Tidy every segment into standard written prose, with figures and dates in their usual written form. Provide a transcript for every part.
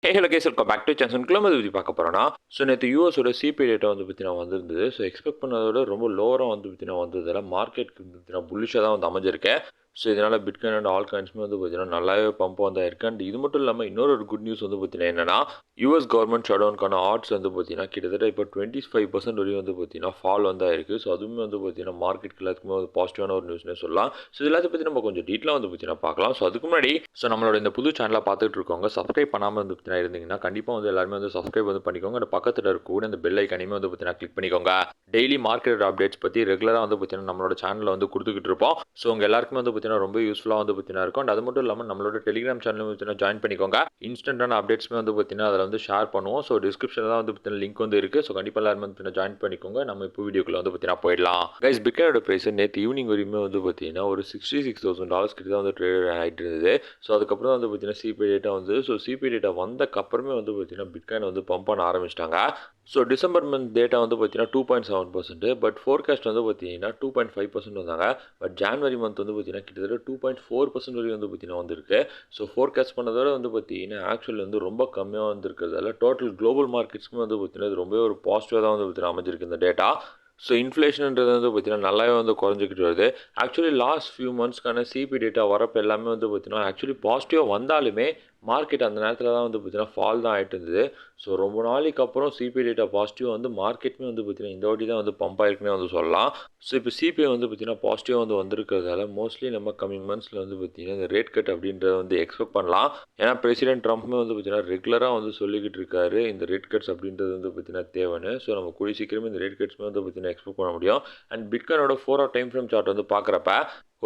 Hello guys, welcome back to சான்சன் kilometre பற்றி பார்க்க போகிறோன்னா. ஸோ நேற்று யூஎஸோட சிபி டேட்டா வந்து பார்த்தீங்கன்னா வந்திருந்தது. ஸோ எக்ஸ்பெக்ட் பண்ணதோட ரொம்ப லோவராக வந்து பார்த்தீங்கன்னா வந்ததில் மார்க்கெட்டுக்கு பார்த்தீங்கன்னா புல்லிஷாக தான் வந்து அமைஞ்சிருக்கேன். ஸோ இதனால் பிட்காயின் அண்ட் ஆல் காயின்ஸுமே வந்து பார்த்தீங்கன்னா நல்லாவே பம்ப் வந்தாயிருக்கு. அண்ட் இது மட்டும் இல்லாமல் இன்னொரு ஒரு குட் நியூஸ் வந்து பார்த்தீங்கன்னா என்னன்னா, யூஎஸ் கவர்மெண்ட் ஷட்டவுனுக்கான ஆட்ஸ் வந்து பார்த்தீங்கன்னா கிட்டத்தட்ட இப்போ 25% வரையும் வந்து பார்த்தீங்கன்னா ஃபால் வந்தாயிருக்கு. ஸோ அதுவுமே வந்து பார்த்தீங்கன்னா மார்க்கெட் எல்லாத்துக்குமே ஒரு பாசிட்டிவான ஒரு நியூஸ்னே சொல்லலாம். ஸோ இது எல்லாத்தையும் பற்றி நம்ம கொஞ்சம் டீட்டெயிலாக வந்து பார்த்தீங்கன்னா பார்க்கலாம். ஸோ அதுக்கு முன்னாடி நம்மளோட இந்த புது சேனலை பார்த்துட்டு இருக்கவங்க சப்ஸ்கிரைப் பண்ணாமல் வந்து பார்த்தீங்கன்னா இருந்தீங்கன்னா கண்டிப்பாக வந்து எல்லாருமே வந்து சப்ஸ்கிரைப் வந்து பண்ணிக்கோங்க. அந்த பக்கத்தில் இருக்கக்கூடிய இந்த பெல் ஐக்கானையுமே வந்து பார்த்தீங்கன்னா கிளிக் பண்ணிக்கோங்க. டெய்லி மார்க்கெட் அப்டேட்ஸ் பற்றி ரெகுலராக வந்து பார்த்தீங்கன்னா நம்மளோட சேனலில் வந்து கொடுத்துக்கிட்டு இருப்போம். ஸோ உங்கள் எல்லாருக்குமே வந்து பார்த்தீங்கன்னா ரொம்ப யூஸ்ஃபுல்லாக வந்து பார்த்தீங்கன்னா இருக்கும். அண்ட் அது மட்டும் இல்லாமல் நம்மளோட டெலிகிராம் சேனலும் பார்த்தீங்கன்னா ஜாயின் பண்ணிக்கோங்க. இன்ஸ்டன்டான அப்டேட்ஸ்மே வந்து பார்த்தீங்கன்னா அதில் வந்து ஷேர் பண்ணுவோம். ஸோ டிஸ்கிரிப்ஷனில் தான் வந்து பார்த்தீங்கன்னா லிங்க் வந்து இருக்குது. ஸோ கண்டிப்பாக எல்லாருமே வந்து பார்த்தீங்கன்னா ஜாயின் பண்ணிக்கோங்க. நம்ம இப்போ வீடியோக்குள்ள வந்து பார்த்தீங்கன்னா போயிடலாம். கைஸ், பிட்காயினோட ப்ரைஸ் நேற்று ஈவினிங் வரையுமே வந்து பார்த்தீங்கன்னா ஒரு $66,000 கிட்ட தான் வந்து ட்ரேட் ஆகிட்டு இருந்தது. ஸோ அதுக்கப்புறம் வந்து பார்த்தீங்கன்னா சிபி டேட்டா வந்து சிபி டேட்டா வந்தக்கப்புறமே வந்து பார்த்தீங்கன்னா பிட்காயின் வந்து பம்ப் பண்ண ஆரம்பிச்சிட்டாங்க. ஸோ டிசம்பர் மந்த் டேட்டா வந்து பார்த்தீங்கன்னா 2.7%, பட் ஃபோர்காஸ்ட் வந்து பார்த்தீங்கன்னா 2.5% வந்தாங்க. பட் ஜான்வரி மந்த் வந்து பார்த்தீங்கன்னா கிட்டத்தட்ட 2.4% வரையும் வந்து பார்த்தீங்கன்னா வந்திருக்கு. ஸோ ஃபோர்காஸ்ட் பண்ணதோட வந்து பார்த்தீங்கன்னா ஆக்சுவல் வந்து ரொம்ப கம்மியாக வந்துருக்கிறதால டோட்டல் குளோபல் மார்க்கெட்ஸ்க்குமே வந்து பார்த்தீங்கன்னா இது ரொம்பவே ஒரு பாசிட்டிவாக தான் வந்து பார்த்தீங்கன்னா அமைஞ்சிருக்கு இந்த டேட்டா. ஸோ இன்ஃப்ளேஷன்ன்றது வந்து பார்த்தீங்கன்னா நல்லாவே வந்து குறைஞ்சிக்கிட்டு வருது. ஆக்சுவலி லாஸ்ட் ஃபியூ மந்த்ஸ்க்கான சிபி டேட்டா வரப்போ எல்லாமே வந்து பார்த்தீங்கன்னா ஆக்சுவலி பாசிட்டிவாக வந்தாலுமே மார்க்கெட் அந்த நேரத்தில் தான் வந்து பார்த்தீங்கன்னா ஃபால் தான் ஆகிட்டு இருந்தது. ஸோ ரொம்ப நாளைக்கு அப்புறம் சிபி டேட்டா பாசிட்டிவ் வந்து மார்க்கெட்டுமே வந்து பார்த்தீங்கன்னா இந்த வாட்டி தான் வந்து பம்ப் ஆயிருக்குன்னே வந்து சொல்லலாம். ஸோ இப்போ சிபிஐ வந்து பார்த்தீங்கன்னா பாசிட்டிவாக வந்து வந்திருக்கிறதால மோஸ்ட்லி நம்ம கம்மிங் மந்த்ஸில் வந்து பார்த்தீங்கன்னா இந்த ரேட் கட் அப்படின்றத வந்து எக்ஸ்பெக்ட் பண்ணலாம். ஏன்னா பிரசிடென்ட் ட்ரம்ப்மே வந்து பார்த்தீங்கன்னா ரெகுலராக வந்து சொல்லிக்கிட்டு இருக்காரு இந்த ரேட் கட்ஸ் அப்படின்றது வந்து பார்த்தீங்கன்னா தேவைன்னு. ஸோ நம்ம கூடிய சீக்கிரமே இந்த ரேட் கட்ஸ்மே வந்து பார்த்தீங்கன்னா எக்ஸ்பெக்ட் பண்ண முடியும். அண்ட் பிட்காயினோட 4 டைம் ஃப்ரேம் சார்ட் வந்து பார்க்குறப்ப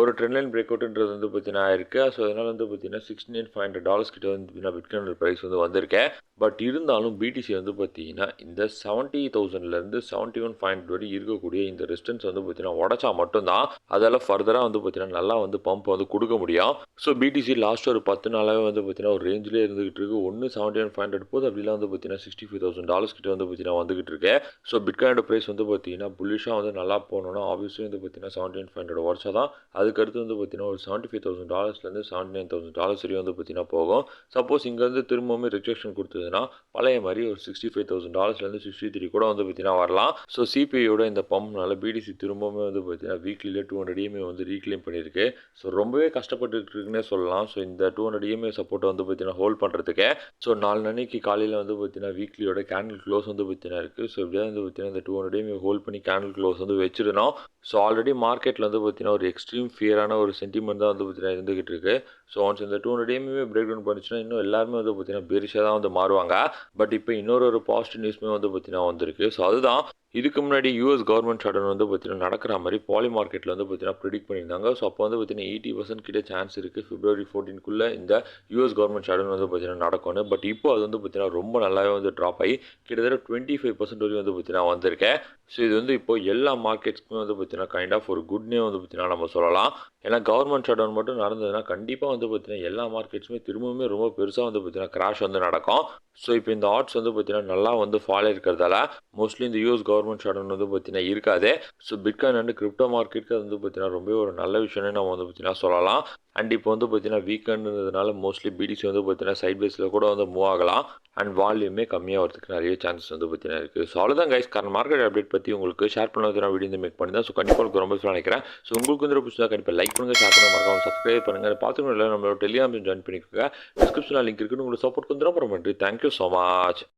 ஒரு ட்ரெண்ட் லைன் பிரேக் அவுட்ன்றது வந்து பார்த்தீங்கன்னா ஆயிருக்கு. ஸோ அதனால் வந்து பார்த்தீங்கன்னா $16,500 கிட்ட வந்து பார்த்தீங்கன்னா பிட்காயினோட ப்ரைஸ் வந்து வந்திருக்கேன். பட் இருந்தாலும் பிடிசி வந்து பார்த்தீங்கன்னா இந்த 70,000லேருந்து 71,500 வரை இருக்கக்கூடிய இந்த ரெசிஸ்டன்ஸ் வந்து பார்த்தீங்கன்னா உடச்சா மட்டும்தான் அதால் ஃபர்தராக வந்து பார்த்தீங்கன்னா நல்லா வந்து பம்ப் வந்து கொடுக்க முடியும். ஸோ பிடிசி லாஸ்ட் ஒரு 10 நாளாகவே வந்து பார்த்தீங்கன்னா ஒரு ரேஞ்சிலே இருந்துகிட்டு இருக்கு. ஒன்று 71,500 போது, அப்படிலாம் வந்து பார்த்தீங்கன்னா $65,000 கிட்ட வந்து பார்த்தீங்கன்னா வந்துகிட்டு இருக்கு. ஸோ பிட்காயினோட ப்ரைஸ் வந்து பார்த்தீங்கன்னா புல்லிஷாக வந்து நல்லா போகணுன்னா ஆப்வியஸ்லி வந்து பார்த்தீங்கன்னா 71,500 உடச்சா தான் அதுக்கடுத்து வந்து பார்த்தீங்கன்னா ஒரு $75,000லேருந்து $79,000 வரையும் வந்து பார்த்தீங்கன்னா போகும். சப்போஸ் இங்கேருந்து திரும்பவுமே ரிஜெக்ஷன் கொடுத்ததுன்னா பழைய மாதிரி ஒரு $65,000லேருந்து 63 கூட வந்து பார்த்தீங்கன்னா வரலாம். ஸோ சிபிஐயோட இந்த பம்ப்னால பிடிசி திரும்பவுமே வந்து பார்த்தீங்கன்னா வீக்லியில் 200 EMA வந்து ரீக்ளைம் பண்ணியிருக்கு. ஸோ ரொம்பவே கஷ்டப்பட்டுட்டு இருக்குன்னே சொல்லலாம். ஸோ இந்த 200 EMA சப்போர்ட்டை வந்து பார்த்தீங்கன்னா ஹோல்ட் பண்ணுறதுக்கு ஸோ 4 அன்னைக்கு காலையில் வந்து பார்த்தீங்கன்னா வீக்லியோட கேண்டில் க்ளோஸ் வந்து பார்த்தீங்கன்னா இருக்குது. ஸோ இப்படியே வந்து பார்த்தீங்கன்னா இந்த 200 EMA ஹோல்ட் பண்ணி கேண்டில் க்ளோஸ் வந்து வச்சிருந்தோம். ஸோ ஆல்ரெடி மார்க்கெட்டில் வந்து பார்த்தீங்கன்னா ஒரு எக்ஸ்ட்ரீம் ஃபியரான ஒரு சென்டிமெண்ட் தான் வந்து பார்த்தீங்கன்னா இருந்துகிட்டு இருக்கு. ஸோ ஒன்ஸ் இந்த 200 EMA பிரேக் டவுன் பண்ணிச்சுன்னா இன்னும் எல்லாருமே வந்து பார்த்தீங்கன்னா பெரிஷாக தான் வந்து மாறுவாங்க. பட் இப்போ இன்னொரு பாசிட்டிவ் நியூஸ்மே வந்து பார்த்தீங்கன்னா வந்திருக்கு. ஸோ அதுதான் இதுக்கு முன்னாடி யூஎஸ் கவர்மெண்ட் ஷட்டவுன் வந்து பார்த்தீங்கன்னா நடக்கிற மாதிரி பாலி மார்க்கெட்டில் வந்து பார்த்தீங்கன்னா ப்ரிடிக்ட் பண்ணியிருந்தாங்க. ஸோ அப்போ வந்து பார்த்தீங்கன்னா 80% கிட்ட சான்ஸ் இருக்குது February 14க்குள்ளே இந்த யூஎஸ் கவர்மெண்ட் ஷட்டவுன் வந்து பார்த்தீங்கன்னா நடக்கும்னு. பட் இப்போ அது வந்து பார்த்தீங்கன்னா ரொம்ப நல்லாவே வந்து ட்ராப் ஆகி கிட்டத்தட்ட 25% வரையும் வந்து பார்த்தீங்கன்னா வந்திருக்கேன். ஸோ இது வந்து இப்போ எல்லா மார்க்கெட்ஸ்க்குமே வந்து பார்த்தீங்கன்னா கைண்ட் ஆஃப் ஒரு குட் நியூ வந்து பார்த்தீங்கன்னா நம்ம சொல்லலாம். ஏன்னா கவர்மெண்ட் ஷட்டவுன் மட்டும் நடந்ததுன்னா கண்டிப்பாக வந்து பார்த்தீங்கன்னா எல்லா மார்க்கெட்ஸுமே திரும்பவுமே ரொம்ப பெருசாக வந்து பார்த்தீங்கன்னா கிராஷ் வந்து நடக்கும். ஸோ இப்போ இந்த ஆட்ஸ் வந்து பார்த்தீங்கன்னா நல்லா வந்து ஃபால் இருக்கிறதால மோஸ்ட்லி இந்த யூஎஸ் கவர்மெண்ட் ஷட்டவுன் வந்து பார்த்தீங்கன்னா இருக்காது. ஸோ பிட்காயின் அண்ட் கிரிப்டோ மார்க்கெட்டுக்கு அது வந்து பார்த்தீங்கன்னா ரொம்ப ஒரு நல்ல விஷயம்னு நம்ம வந்து பார்த்தீங்கன்னா சொல்லலாம். அண்ட் இப்போ வந்து பார்த்தீங்கன்னா வீக்கெண்டுன்றதுனால மோஸ்ட்லி பிடிசி வந்து பார்த்தீங்கன்னா சைட் பேஸில் கூட வந்து மூவ் ஆகலாம். அண்ட் வால்யூமே கம்மியாக வரதுக்கு நிறைய சான்சஸ் வந்து பார்த்தீங்கன்னா இருக்குது. ஸோ அவ்வளோதான் கைஸ், கரண்ட் மார்க்கெட் அப்டேட் பற்றி உங்களுக்கு ஷேர் பண்ணது நான் வீடியோ மேக் பண்ணி தான். ஸோ கண்டிப்பாக உங்களுக்கு ரொம்ப நினைக்கிறேன். ஸோ உங்களுக்கு வந்து பிடிச்சா கண்டிப்பாக லைக் பண்ணுங்கள், ஷேர் பண்ணுங்கள், மறக்காம சப்ஸ்கிரைப் பண்ணுங்கள். பார்த்துக்கணும் இல்லை நம்மளோட டெலிகிராம் ஜாயின் பண்ணிக்கோங்க. டிஸ்கிரிப்ஷனில் லிங்க் இருக்குன்னு உங்களுக்கு சப்போர்ட் வந்து ரொம்ப நன்றி. Thank you so much.